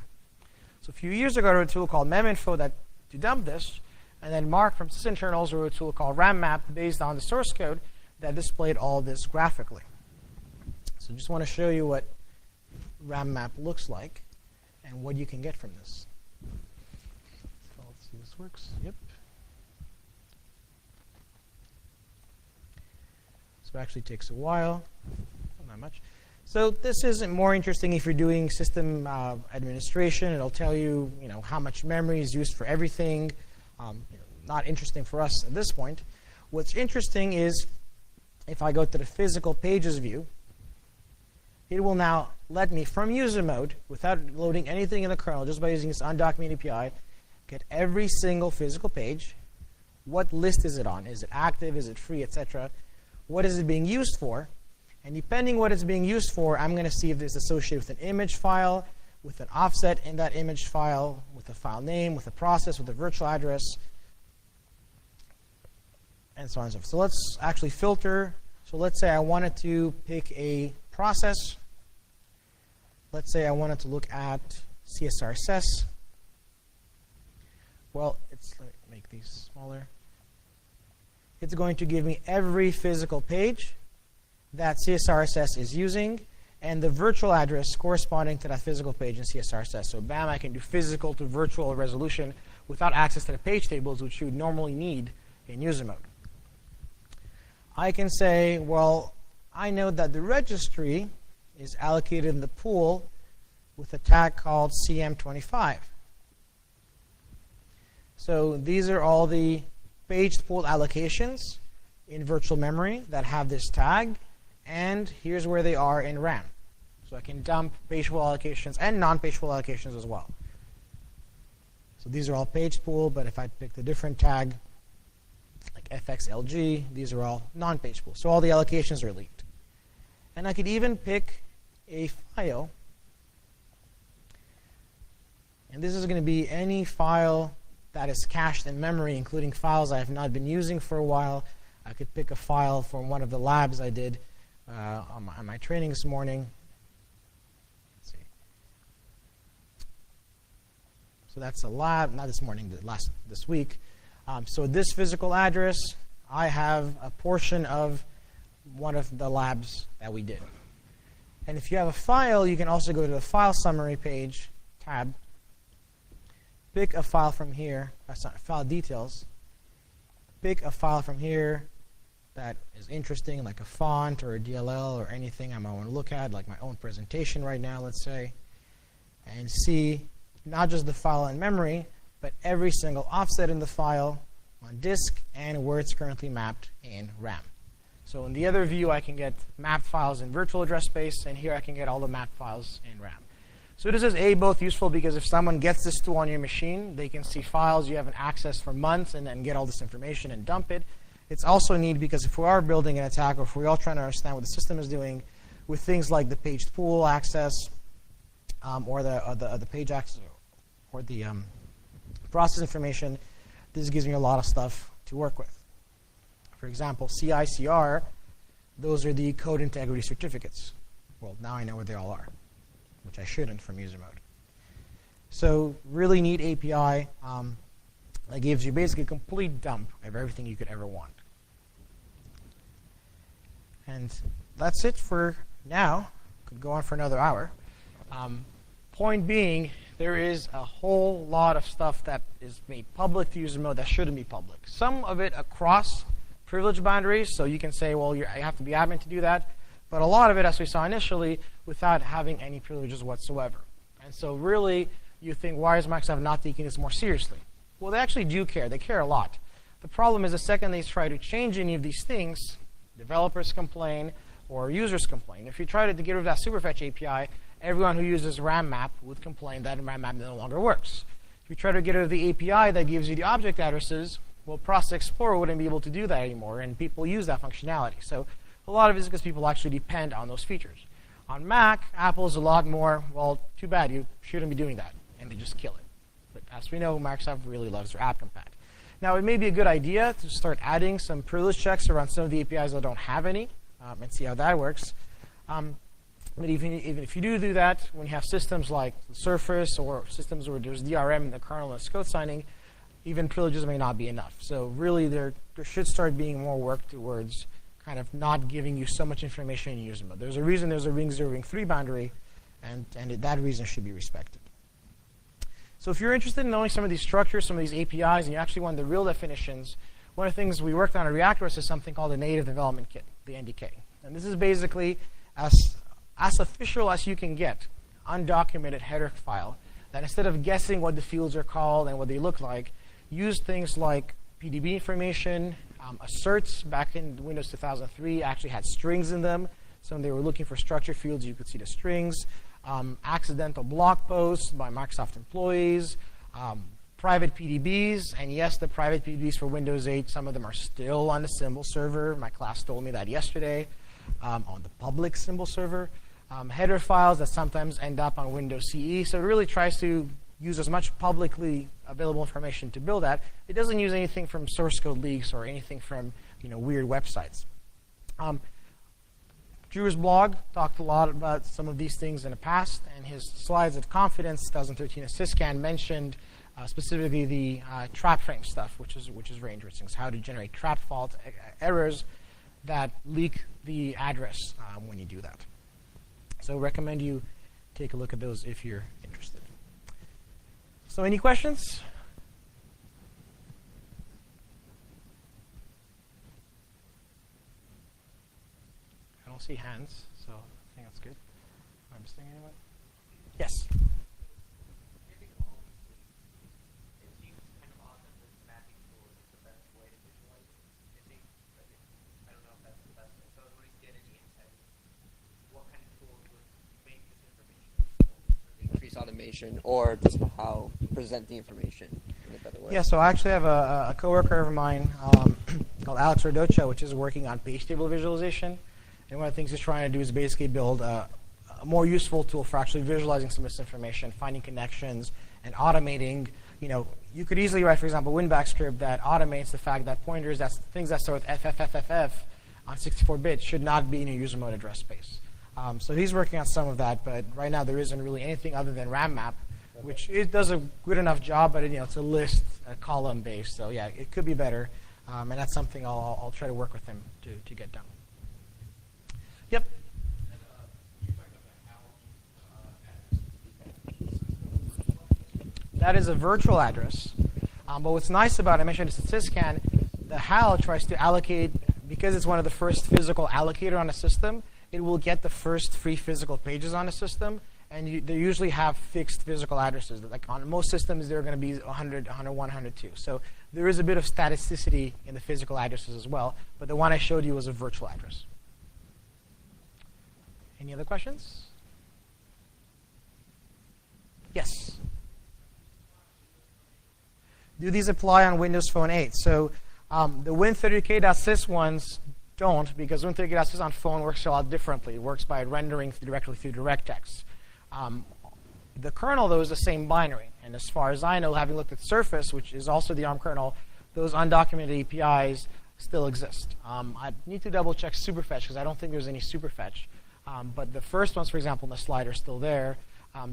So a few years ago, I wrote a tool called meminfo to dump this. And then Mark from sysinternals wrote a tool called RAMMap based on the source code that displayed all this graphically. So I just want to show you what RAMMap looks like and what you can get from this. So let's see if this works. Yep. So it actually takes a while. Not much. So this is more interesting if you're doing system administration. It'll tell you, how much memory is used for everything. Not interesting for us at this point. What's interesting is if I go to the physical pages view, it will now let me, from user mode, without loading anything in the kernel, just by using this undocumented API, get every single physical page. What list is it on? Is it active? Is it free, etc.? What is it being used for? And depending what it's being used for, I'm going to see if it's associated with an image file, with an offset in that image file, with a file name, with a process, with a virtual address, and so on and so forth. So let's actually filter. So let's say I wanted to pick a process. Let's say I wanted to look at CSRSS. Well, let me make these smaller. It's going to give me every physical page that CSRSS is using and the virtual address corresponding to that physical page in CSRSS. So bam, I can do physical to virtual resolution without access to the page tables, which you would normally need in user mode. I can say, well, I know that the registry is allocated in the pool with a tag called CM25. So these are all the page pool allocations in virtual memory that have this tag. And here's where they are in RAM. So I can dump page pool allocations and non-page pool allocations as well. So these are all page pool, but if I pick the different tag, like FXLG, these are all non-page pool. So all the allocations are leaked. And I could even pick a file. And this is going to be any file that is cached in memory, including files I have not been using for a while. I could pick a file from one of the labs I did on my training this morning. Let's see. So that's a lab, not this morning, this week. So this physical address, I have a portion of one of the labs that we did. And if you have a file, you can also go to the File Summary page, tab, pick a file from here, File Details, pick a file from here that is interesting, like a font or a DLL or anything I might want to look at, like my own presentation right now, let's say, and see not just the file in memory, but every single offset in the file on disk and where it's currently mapped in RAM. So in the other view, I can get mapped files in virtual address space, and here I can get all the mapped files in RAM. So this is both useful because if someone gets this tool on your machine, they can see files you haven't accessed for months and then get all this information and dump it. It's also neat because if we are building an attack, or if we're all trying to understand what the system is doing with things like the paged pool access, or the page access, or the process information, this gives me a lot of stuff to work with. For example, CI/CR, those are the code integrity certificates. Well, now I know where they all are, which I shouldn't from user mode. So really neat API that gives you basically a complete dump of everything you could ever want. And that's it for now. Could go on for another hour. Point being, there is a whole lot of stuff that is made public to user mode that shouldn't be public. Some of it across privilege boundaries, so you can say, well, you have to be admin to do that. But a lot of it, as we saw initially, without having any privileges whatsoever. And so really, you think, why is Microsoft not taking this more seriously? Well, they actually do care. They care a lot. The problem is the second they try to change any of these things, developers complain or users complain. If you try to get rid of that Superfetch API, everyone who uses RAM map would complain that RAM map no longer works. If you try to get rid of the API that gives you the object addresses, well, Process Explorer wouldn't be able to do that anymore, and people use that functionality. So a lot of it is because people actually depend on those features. On Mac, Apple's a lot more, well, too bad, you shouldn't be doing that, and they just kill it. But as we know, Microsoft really loves their app compat. Now, it may be a good idea to start adding some privilege checks around some of the APIs that don't have any, and see how that works. But even if you do that, when you have systems like Surface or systems where there's DRM in the kernel and code signing, even privileges may not be enough. So really, there should start being more work towards kind of not giving you so much information in user mode. There's a reason there's a ring 0, ring 3 boundary, and that reason should be respected. So if you're interested in knowing some of these structures, some of these APIs, and you actually want the real definitions, one of the things we worked on at REactors is something called the Native Development Kit, the NDK. And this is basically as official as you can get, undocumented header file that instead of guessing what the fields are called and what they look like, use things like PDB information. Asserts back in Windows 2003 actually had strings in them. So when they were looking for structure fields, you could see the strings. Accidental blog posts by Microsoft employees. Private PDBs. And yes, the private PDBs for Windows 8, some of them are still on the symbol server. My class told me that yesterday. On the public symbol server. Header files that sometimes end up on Windows CE. So it really tries to use as much publicly available information to build that. It doesn't use anything from source code leaks or anything from weird websites. Drew's blog talked a lot about some of these things in the past, and his slides at Confidence 2013 at Syscan mentioned specifically the trap frame stuff, which is very interesting. So how to generate trap fault errors that leak the address when you do that. So I recommend you take a look at those if you're interested. So any questions? I don't see hands, so I think that's good. Am I missing anyone? Yes. Automation or just how present the information in a better way. Yeah, so I actually have a coworker of mine called Alex Rodocha, which is working on page table visualization. And one of the things he's trying to do is basically build a more useful tool for actually visualizing some of this information, finding connections, and automating you could easily write, for example, a win-back script that automates the fact that pointers, things that start with FFFFF on 64 bits should not be in your user mode address space. So he's working on some of that, but right now there isn't really anything other than RAM map, which it does a good enough job, but it's a list, a column based. So yeah, it could be better, and that's something I'll try to work with him to get done. Yep. That is a virtual address. But what's nice about it, I mentioned it's a syscan, the HAL tries to allocate, because it's one of the first physical allocator on a system, it will get the first 3 physical pages on a system, and they usually have fixed physical addresses. Like on most systems, they're going to be 100, 101, 102. So there is a bit of staticity in the physical addresses as well, but the one I showed you was a virtual address. Any other questions? Yes. Do these apply on Windows Phone 8? So the Win30k.sys ones don't, because Win30k.sys on phone works a lot differently. It works by rendering directly through DirectX. The kernel, though, is the same binary. And as far as I know, having looked at Surface, which is also the ARM kernel, those undocumented APIs still exist. I need to double check Superfetch, because I don't think there's any Superfetch. But the first ones, for example, in the slide are still there.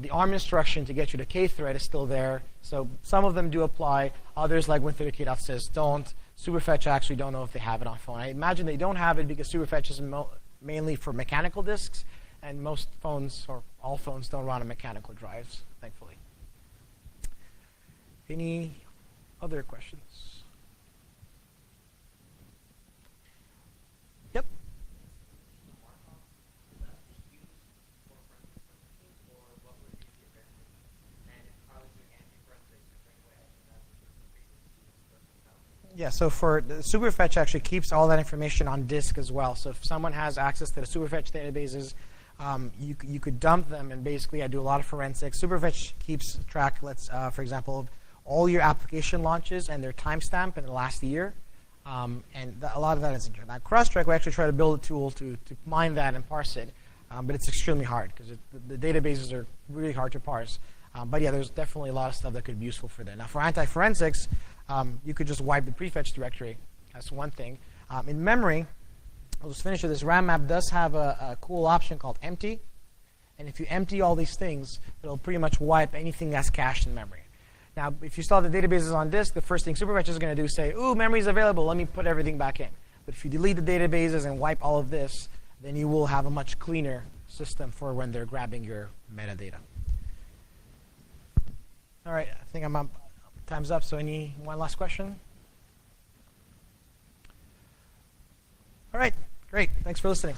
The ARM instruction to get you to K-thread is still there. So some of them do apply. Others, like Win30k.sys, don't. Superfetch, I actually don't know if they have it on phone. I imagine they don't have it because Superfetch is mainly for mechanical disks, and most phones, or all phones, don't run on mechanical drives, thankfully. Any other questions? Yep. Yeah, so for the Superfetch actually keeps all that information on disk as well. So if someone has access to the Superfetch databases, you could dump them and basically do a lot of forensics. Superfetch keeps track, for example, of all your application launches and their timestamp in the last year. And a lot of that is in here. Now, Crosstrek, we actually try to build a tool to mine that and parse it. But it's extremely hard because the databases are really hard to parse. But yeah, there's definitely a lot of stuff that could be useful for that. Now, for anti-forensics, you could just wipe the prefetch directory. That's one thing. In memory, I'll just finish with this. RAM map does have a cool option called empty. And if you empty all these things, it'll pretty much wipe anything that's cached in memory. Now, if you still have the databases on disk, the first thing Superfetch is going to do is say, ooh, memory's available. Let me put everything back in. But if you delete the databases and wipe all of this, then you will have a much cleaner system for when they're grabbing your metadata. All right, I think I'm up. Time's up. So one last question? All right, great. Thanks for listening.